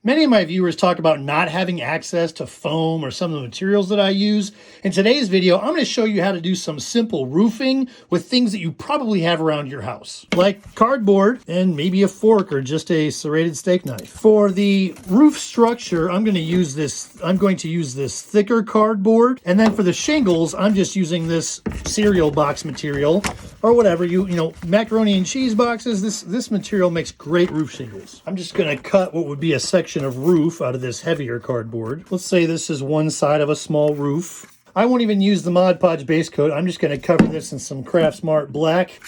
Many of my viewers talk about not having access to foam or some of the materials that I use. In today's video, I'm going to show you how to do some simple roofing with things that you probably have around your house, like cardboard and maybe a fork or just a serrated steak knife. For the roof structure, I'm going to use this thicker cardboard, and then for the shingles, I'm just using this cereal box material or whatever, you know, macaroni and cheese boxes. This material makes great roof shingles. I'm just going to cut what would be a section of roof out of this heavier cardboard. Let's say this is one side of a small roof. I won't even use the Mod Podge base coat. I'm just going to cover this in some Craft Smart black.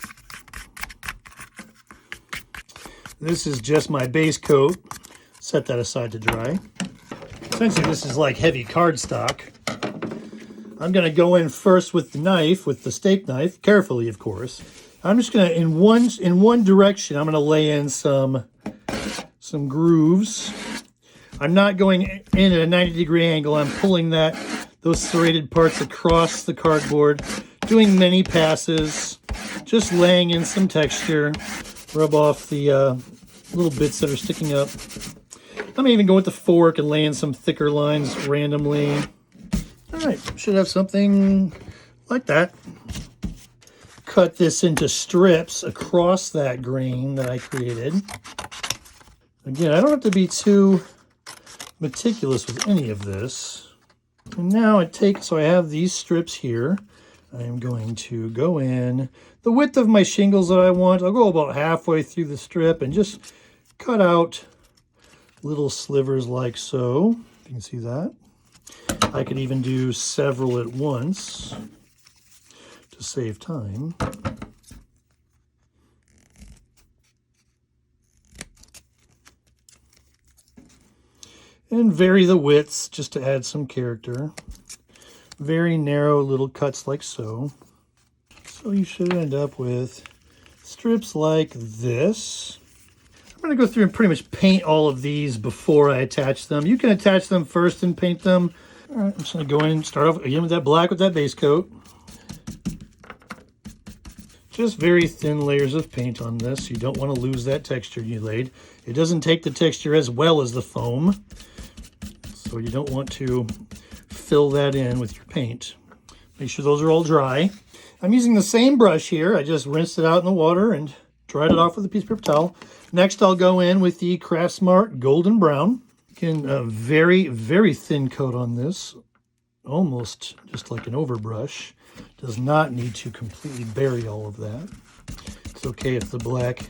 This is just my base coat. Set that aside to dry. Essentially, this is like heavy cardstock. I'm going to go in first with the knife, with the steak knife, carefully, of course. I'm just going to, in one direction, I'm going to lay in some grooves. I'm not going in at a 90-degree angle. I'm pulling those serrated parts across the cardboard, doing many passes, just laying in some texture, rub off the little bits that are sticking up. I'm even going with the fork and laying some thicker lines randomly. All right, should have something like that. Cut this into strips across that grain that I created. Again, I don't have to be too meticulous with any of this. And now so I have these strips here. I'm going to go in the width of my shingles that I want. I'll go about halfway through the strip and just cut out little slivers like so. You can see that. I could even do several at once to save time. And vary the widths just to add some character. Very narrow little cuts like so. So you should end up with strips like this. I'm going to go through and pretty much paint all of these before I attach them. You can attach them first and paint them. All right, I'm just going to go in and start off again with that black with that base coat. Just very thin layers of paint on this. You don't want to lose that texture you laid. It doesn't take the texture as well as the foam, so you don't want to fill that in with your paint. Make sure those are all dry. I'm using the same brush here. I just rinsed it out in the water and dried it off with a piece of paper towel. Next, I'll go in with the Craft Smart Golden Brown. Again, a very, very thin coat on this, almost just like an overbrush. Does not need to completely bury all of that. It's okay if the black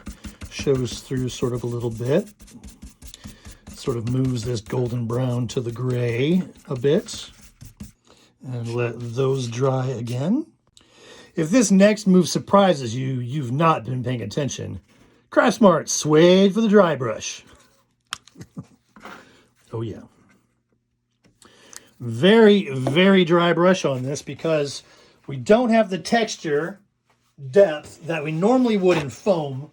shows through sort of a little bit. It sort of moves this golden brown to the gray a bit. And let those dry again. If this next move surprises you, you've not been paying attention. Craft Smart Suede for the dry brush. Oh yeah. Very, very dry brush on this because we don't have the texture depth that we normally would in foam.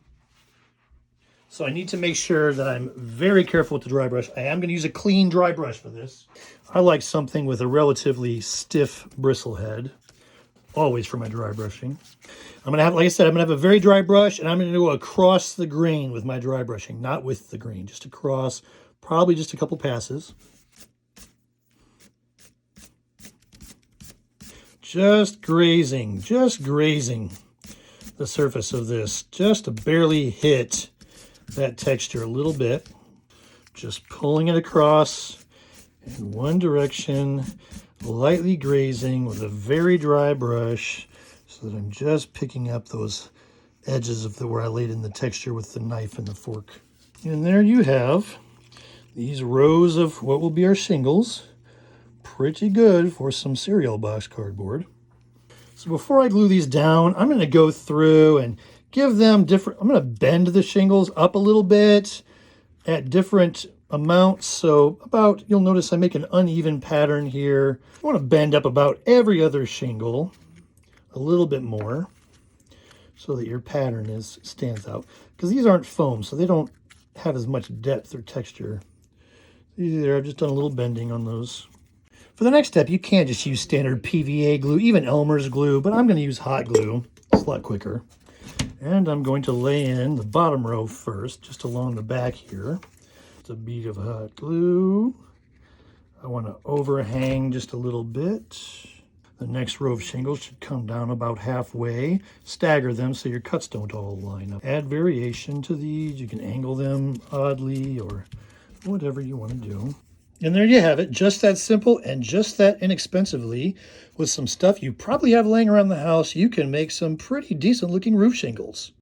So I need to make sure that I'm very careful with the dry brush. I am going to use a clean dry brush for this. I like something with a relatively stiff bristle head, always for my dry brushing. I'm going to have, like I said, I'm going to have a very dry brush, and I'm going to go across the grain with my dry brushing, not with the grain, just across, probably just a couple passes. Just grazing the surface of this, just to barely hit that texture a little bit. Just pulling it across in one direction, lightly grazing with a very dry brush so that I'm just picking up those edges of where I laid in the texture with the knife and the fork. And there you have these rows of what will be our shingles. Pretty good for some cereal box cardboard. So before I glue these down, I'm going to go through and give them different, I'm going to bend the shingles up a little bit at different amounts. So you'll notice I make an uneven pattern here. I want to bend up about every other shingle a little bit more so that your pattern stands out. Because these aren't foam, so they don't have as much depth or texture. There, I've just done a little bending on those. For the next step, you can't just use standard PVA glue, even Elmer's glue, but I'm going to use hot glue. It's a lot quicker. And I'm going to lay in the bottom row first, just along the back here. It's a bead of hot glue. I want to overhang just a little bit. The next row of shingles should come down about halfway. Stagger them so your cuts don't all line up. Add variation to these. You can angle them oddly or whatever you want to do. And there you have it, just that simple and just that inexpensively. With some stuff you probably have laying around the house, you can make some pretty decent looking roof shingles.